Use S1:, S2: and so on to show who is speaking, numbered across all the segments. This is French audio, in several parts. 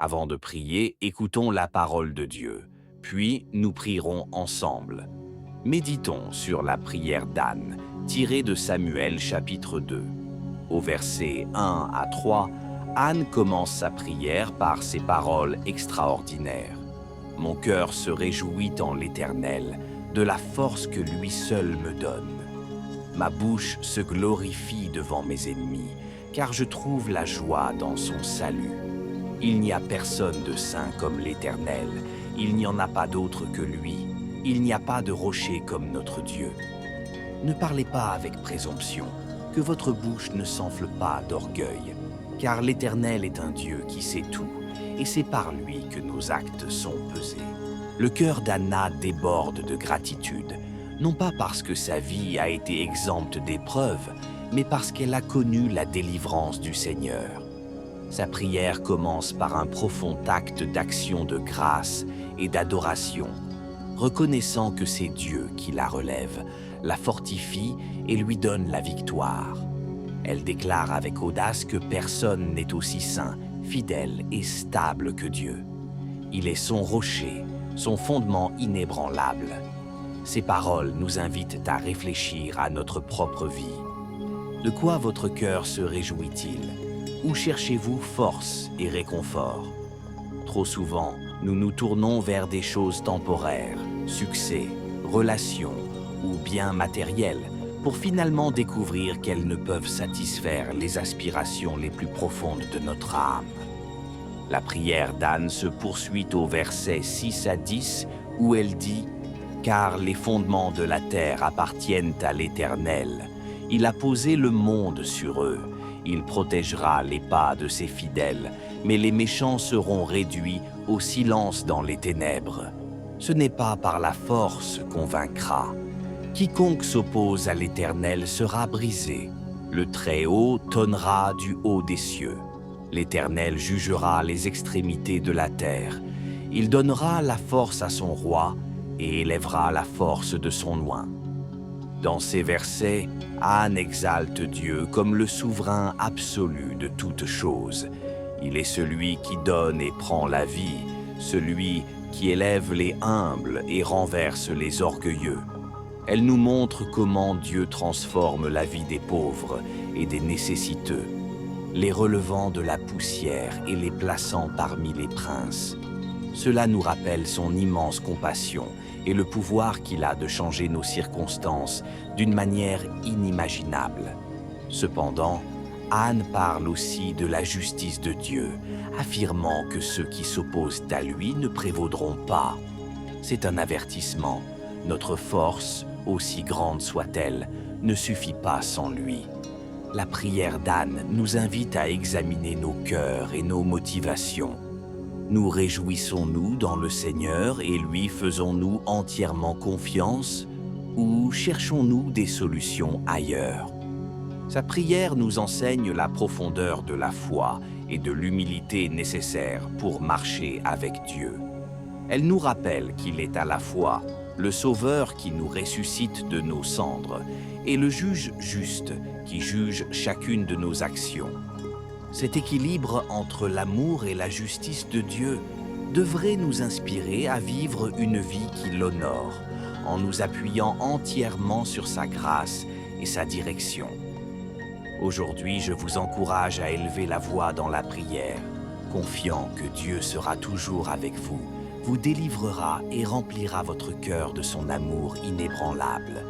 S1: Avant de prier, écoutons la parole de Dieu, puis nous prierons ensemble. Méditons sur la prière d'Anne, tirée de Samuel chapitre 2. Au verset 1 à 3, Anne commence sa prière par ces paroles extraordinaires. Mon cœur se réjouit en l'Éternel, de la force que lui seul me donne. Ma bouche se glorifie devant mes ennemis, car je trouve la joie dans son salut. Il n'y a personne de saint comme l'Éternel, il n'y en a pas d'autre que lui, il n'y a pas de rocher comme notre Dieu. Ne parlez pas avec présomption, que votre bouche ne s'enfle pas d'orgueil, car l'Éternel est un Dieu qui sait tout, et c'est par lui que nos actes sont pesés. Le cœur d'Anna déborde de gratitude, non pas parce que sa vie a été exempte d'épreuves, mais parce qu'elle a connu la délivrance du Seigneur. Sa prière commence par un profond acte d'action de grâce et d'adoration, reconnaissant que c'est Dieu qui la relève, la fortifie et lui donne la victoire. Elle déclare avec audace que personne n'est aussi saint, fidèle et stable que Dieu. Il est son rocher, son fondement inébranlable. Ces paroles nous invitent à réfléchir à notre propre vie. De quoi votre cœur se réjouit-il ? Où cherchez-vous force et réconfort? Trop souvent, nous nous tournons vers des choses temporaires, succès, relations ou biens matériels, pour finalement découvrir qu'elles ne peuvent satisfaire les aspirations les plus profondes de notre âme. La prière d'Anne se poursuit au verset 6 à 10, où elle dit « Car les fondements de la terre appartiennent à l'Éternel. Il a posé le monde sur eux. Il protégera les pas de ses fidèles, mais les méchants seront réduits au silence dans les ténèbres. Ce n'est pas par la force qu'on vaincra. Quiconque s'oppose à l'Éternel sera brisé. Le Très-Haut tonnera du haut des cieux. L'Éternel jugera les extrémités de la terre. Il donnera la force à son roi et élèvera la force de son loin. » Dans ces versets, Anne exalte Dieu comme le souverain absolu de toutes choses. Il est celui qui donne et prend la vie, celui qui élève les humbles et renverse les orgueilleux. Elle nous montre comment Dieu transforme la vie des pauvres et des nécessiteux, les relevant de la poussière et les plaçant parmi les princes. Cela nous rappelle son immense compassion et le pouvoir qu'il a de changer nos circonstances d'une manière inimaginable. Cependant, Anne parle aussi de la justice de Dieu, affirmant que ceux qui s'opposent à lui ne prévaudront pas. C'est un avertissement. Notre force, aussi grande soit-elle, ne suffit pas sans lui. La prière d'Anne nous invite à examiner nos cœurs et nos motivations. Nous réjouissons-nous dans le Seigneur et lui faisons-nous entièrement confiance ou cherchons-nous des solutions ailleurs? Sa prière nous enseigne la profondeur de la foi et de l'humilité nécessaires pour marcher avec Dieu. Elle nous rappelle qu'il est à la fois le Sauveur qui nous ressuscite de nos cendres et le juge juste qui juge chacune de nos actions. Cet équilibre entre l'amour et la justice de Dieu devrait nous inspirer à vivre une vie qui l'honore, en nous appuyant entièrement sur sa grâce et sa direction. Aujourd'hui, je vous encourage à élever la voix dans la prière, confiant que Dieu sera toujours avec vous, vous délivrera et remplira votre cœur de son amour inébranlable.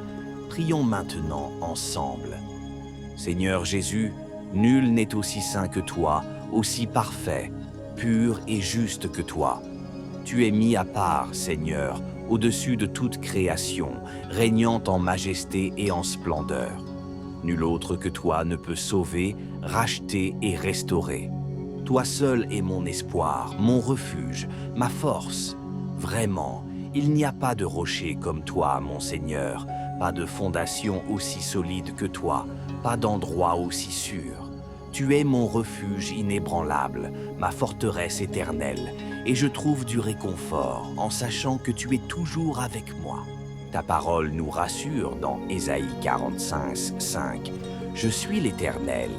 S1: Prions maintenant ensemble. Seigneur Jésus, nul n'est aussi saint que toi, aussi parfait, pur et juste que toi. Tu es mis à part, Seigneur, au-dessus de toute création, régnant en majesté et en splendeur. Nul autre que toi ne peut sauver, racheter et restaurer. Toi seul est mon espoir, mon refuge, ma force. Vraiment, il n'y a pas de rocher comme toi, mon Seigneur, pas de fondation aussi solide que toi, pas d'endroit aussi sûr. Tu es mon refuge inébranlable, ma forteresse éternelle, et je trouve du réconfort en sachant que tu es toujours avec moi. Ta parole nous rassure dans Ésaïe 45, 5. « Je suis l'Éternel,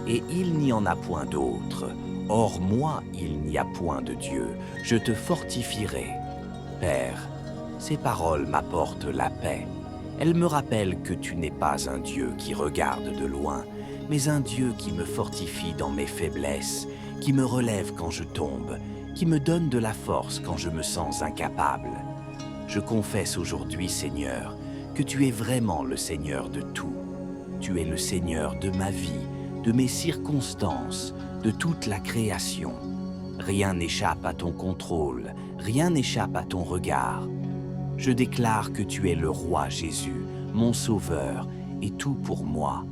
S1: et il n'y en a point d'autre. Hors moi, il n'y a point de Dieu, je te fortifierai. Père, ces paroles m'apportent la paix. Elles me rappellent que tu n'es pas un Dieu qui regarde de loin, mais un Dieu qui me fortifie dans mes faiblesses, qui me relève quand je tombe, qui me donne de la force quand je me sens incapable. Je confesse aujourd'hui, Seigneur, que tu es vraiment le Seigneur de tout. Tu es le Seigneur de ma vie, de mes circonstances, de toute la création. Rien n'échappe à ton contrôle, rien n'échappe à ton regard. Je déclare que tu es le roi Jésus, mon sauveur, et tout pour moi.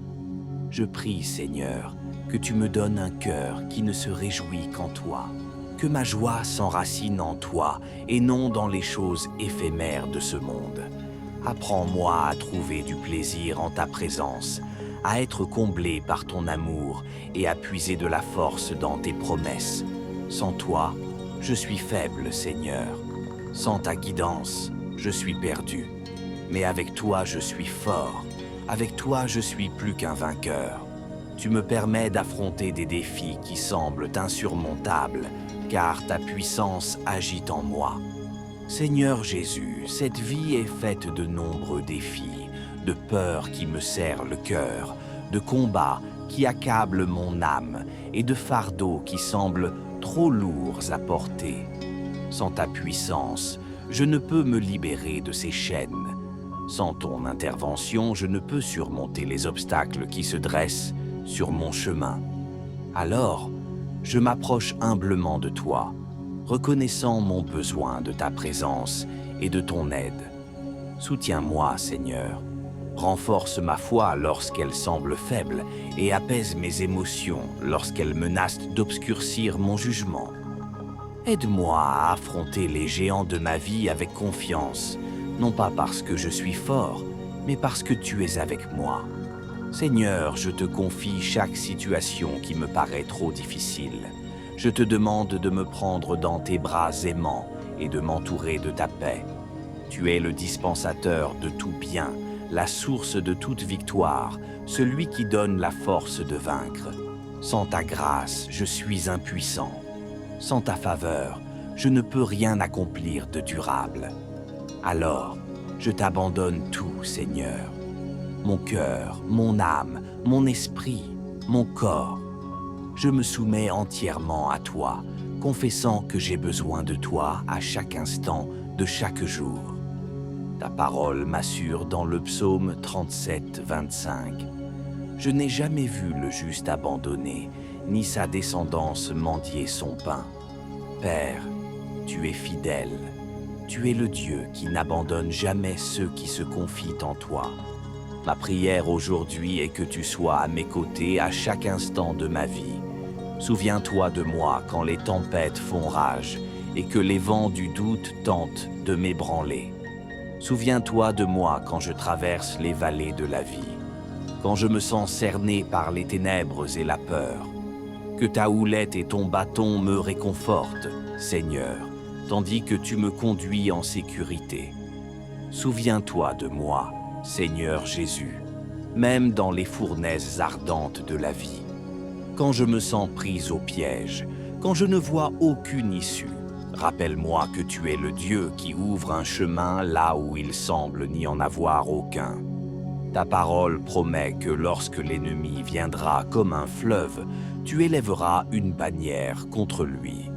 S1: Je prie, Seigneur, que tu me donnes un cœur qui ne se réjouit qu'en toi, que ma joie s'enracine en toi et non dans les choses éphémères de ce monde. Apprends-moi à trouver du plaisir en ta présence, à être comblé par ton amour et à puiser de la force dans tes promesses. Sans toi, je suis faible, Seigneur. Sans ta guidance, je suis perdu. Mais avec toi, je suis fort. Avec toi, je suis plus qu'un vainqueur. Tu me permets d'affronter des défis qui semblent insurmontables, car ta puissance agit en moi. Seigneur Jésus, cette vie est faite de nombreux défis, de peurs qui me serrent le cœur, de combats qui accablent mon âme et de fardeaux qui semblent trop lourds à porter. Sans ta puissance, je ne peux me libérer de ces chaînes. Sans ton intervention, je ne peux surmonter les obstacles qui se dressent sur mon chemin. Alors, je m'approche humblement de toi, reconnaissant mon besoin de ta présence et de ton aide. Soutiens-moi, Seigneur. Renforce ma foi lorsqu'elle semble faible et apaise mes émotions lorsqu'elles menacent d'obscurcir mon jugement. Aide-moi à affronter les géants de ma vie avec confiance, non pas parce que je suis fort, mais parce que tu es avec moi. Seigneur, je te confie chaque situation qui me paraît trop difficile. Je te demande de me prendre dans tes bras aimants et de m'entourer de ta paix. Tu es le dispensateur de tout bien, la source de toute victoire, celui qui donne la force de vaincre. Sans ta grâce, je suis impuissant. Sans ta faveur, je ne peux rien accomplir de durable. Alors, je t'abandonne tout, Seigneur. Mon cœur, mon âme, mon esprit, mon corps. Je me soumets entièrement à toi, confessant que j'ai besoin de toi à chaque instant de chaque jour. Ta parole m'assure dans le psaume 37, 25. Je n'ai jamais vu le juste abandonné, ni sa descendance mendier son pain. Père, tu es fidèle. Tu es le Dieu qui n'abandonne jamais ceux qui se confient en toi. Ma prière aujourd'hui est que tu sois à mes côtés à chaque instant de ma vie. Souviens-toi de moi quand les tempêtes font rage et que les vents du doute tentent de m'ébranler. Souviens-toi de moi quand je traverse les vallées de la vie, quand je me sens cerné par les ténèbres et la peur. Que ta houlette et ton bâton me réconfortent, Seigneur, tandis que tu me conduis en sécurité. Souviens-toi de moi, Seigneur Jésus, même dans les fournaises ardentes de la vie. Quand je me sens prise au piège, quand je ne vois aucune issue, rappelle-moi que tu es le Dieu qui ouvre un chemin là où il semble n'y en avoir aucun. Ta parole promet que lorsque l'ennemi viendra comme un fleuve, tu élèveras une bannière contre lui.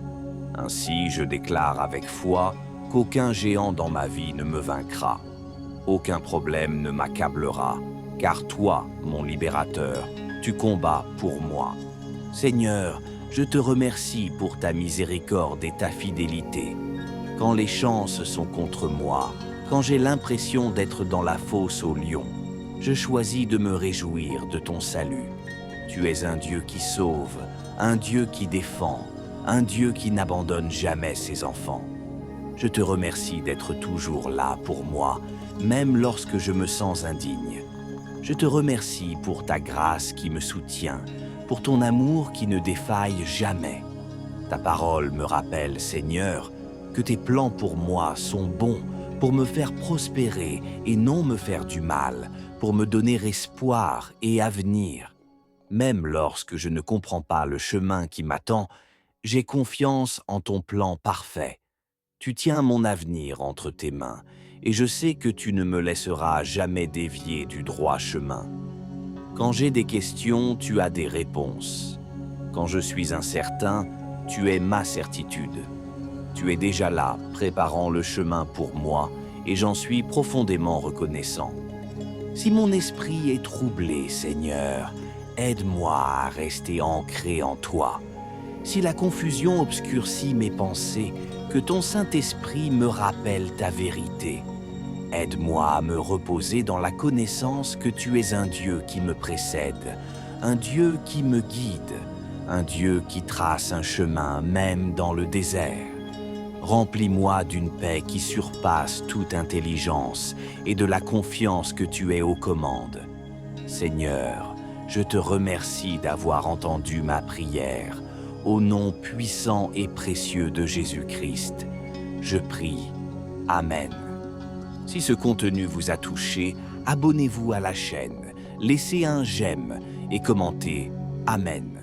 S1: Ainsi, je déclare avec foi qu'aucun géant dans ma vie ne me vaincra. Aucun problème ne m'accablera, car toi, mon libérateur, tu combats pour moi. Seigneur, je te remercie pour ta miséricorde et ta fidélité. Quand les chances sont contre moi, quand j'ai l'impression d'être dans la fosse aux lions, je choisis de me réjouir de ton salut. Tu es un Dieu qui sauve, un Dieu qui défend, un Dieu qui n'abandonne jamais ses enfants. Je te remercie d'être toujours là pour moi, même lorsque je me sens indigne. Je te remercie pour ta grâce qui me soutient, pour ton amour qui ne défaille jamais. Ta parole me rappelle, Seigneur, que tes plans pour moi sont bons, pour me faire prospérer et non me faire du mal, pour me donner espoir et avenir. Même lorsque je ne comprends pas le chemin qui m'attend, J'ai confiance en ton plan parfait. Tu tiens mon avenir entre tes mains, et je sais que tu ne me laisseras jamais dévier du droit chemin. Quand j'ai des questions, tu as des réponses. Quand je suis incertain, tu es ma certitude. Tu es déjà là, préparant le chemin pour moi, et j'en suis profondément reconnaissant. Si mon esprit est troublé, Seigneur, aide-moi à rester ancré en toi. Si la confusion obscurcit mes pensées, que ton Saint-Esprit me rappelle ta vérité. Aide-moi à me reposer dans la connaissance que tu es un Dieu qui me précède, un Dieu qui me guide, un Dieu qui trace un chemin même dans le désert. Remplis-moi d'une paix qui surpasse toute intelligence et de la confiance que tu es aux commandes. Seigneur, je te remercie d'avoir entendu ma prière. Au nom puissant et précieux de Jésus-Christ, je prie. Amen. Si ce contenu vous a touché, abonnez-vous à la chaîne, laissez un j'aime et commentez. Amen.